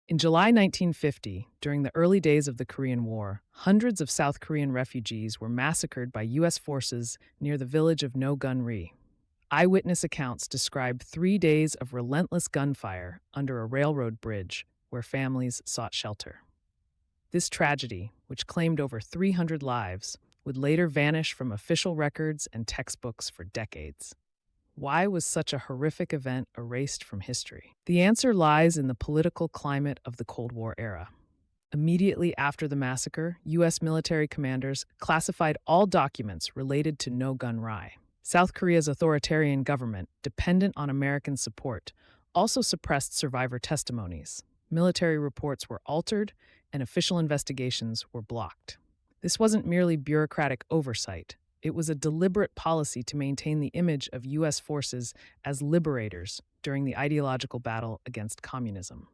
In July 1950, during the early days of the Korean War, hundreds of South Korean refugees were massacred by U.S. forces near the village of No Gun Ri. Eyewitness accounts describe 3 days of relentless gunfire under a railroad bridge where families sought shelter. This tragedy, which claimed over 300 lives, would later vanish from official records and textbooks for decades. Why was such a horrific event erased from history? The answer lies in the political climate of the Cold War era. Immediately after the massacre, U.S. military commanders classified all documents related to No Gun Ri. South Korea's authoritarian government, dependent on American support, also suppressed survivor testimonies. Military reports were altered, and official investigations were blocked. This wasn't merely bureaucratic oversight. It was a deliberate policy to maintain the image of U.S. forces as liberators during the ideological battle against communism.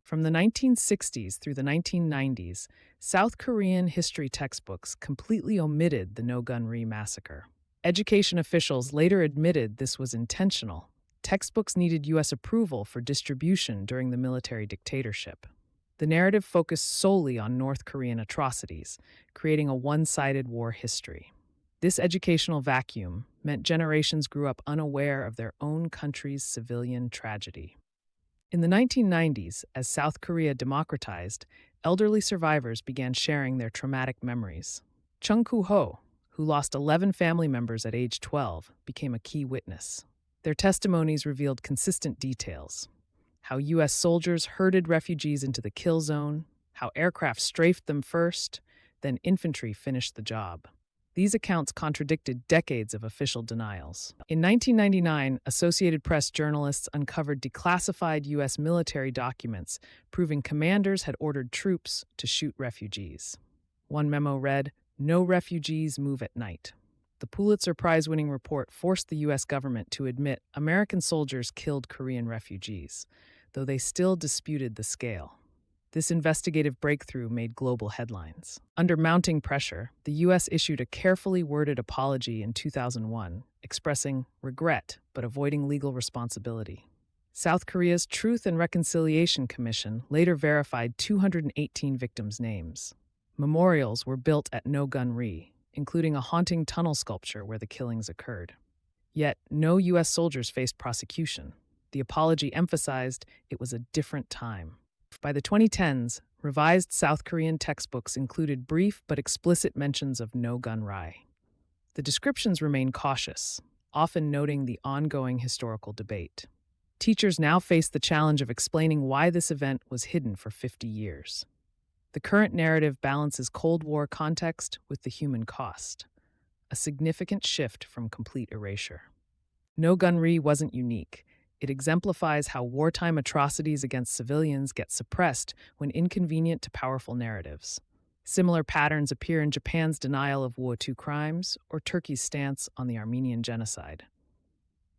From the 1960s through the 1990s, South Korean history textbooks completely omitted the No Gun Ri Massacre. Education officials later admitted this was intentional. Textbooks needed U.S. approval for distribution during the military dictatorship. The narrative focused solely on North Korean atrocities, creating a one-sided war history. This educational vacuum meant generations grew up unaware of their own country's civilian tragedy. In the 1990s, as South Korea democratized, elderly survivors began sharing their traumatic memories. Chung Koo-ho, who lost 11 family members at age 12, became a key witness. Their testimonies revealed consistent details: how U.S. soldiers herded refugees into the kill zone, how aircraft strafed them first, then infantry finished the job. These accounts contradicted decades of official denials. In 1999, Associated Press journalists uncovered declassified U.S. military documents proving commanders had ordered troops to shoot refugees. One memo read, "No refugees move at night." The Pulitzer Prize-winning report forced the U.S. government to admit American soldiers killed Korean refugees, though they still disputed the scale. This investigative breakthrough made global headlines. Under mounting pressure, the U.S. issued a carefully worded apology in 2001, expressing regret but avoiding legal responsibility. South Korea's Truth and Reconciliation Commission later verified 218 victims' names. Memorials were built at No Gun Ri, including a haunting tunnel sculpture where the killings occurred. Yet, no U.S. soldiers faced prosecution. The apology emphasized it was a different time. By the 2010s, revised South Korean textbooks included brief but explicit mentions of No Gun Ri. The descriptions remain cautious, often noting the ongoing historical debate. Teachers now face the challenge of explaining why this event was hidden for 50 years. The current narrative balances Cold War context with the human cost, a significant shift from complete erasure. No Gun Ri wasn't unique. It exemplifies how wartime atrocities against civilians get suppressed when inconvenient to powerful narratives. Similar patterns appear in Japan's denial of World War II crimes or Turkey's stance on the Armenian genocide.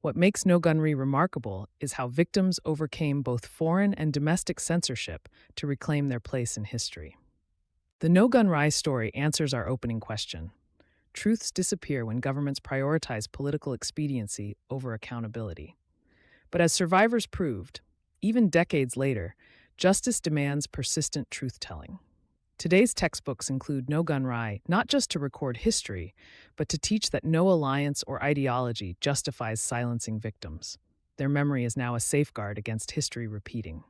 What makes No Gun Ri remarkable is how victims overcame both foreign and domestic censorship to reclaim their place in history. The No Gun Ri story answers our opening question. Truths disappear when governments prioritize political expediency over accountability. But as survivors proved, even decades later, justice demands persistent truth-telling. Today's textbooks include No Gun Ri not just to record history, but to teach that no alliance or ideology justifies silencing victims. Their memory is now a safeguard against history repeating.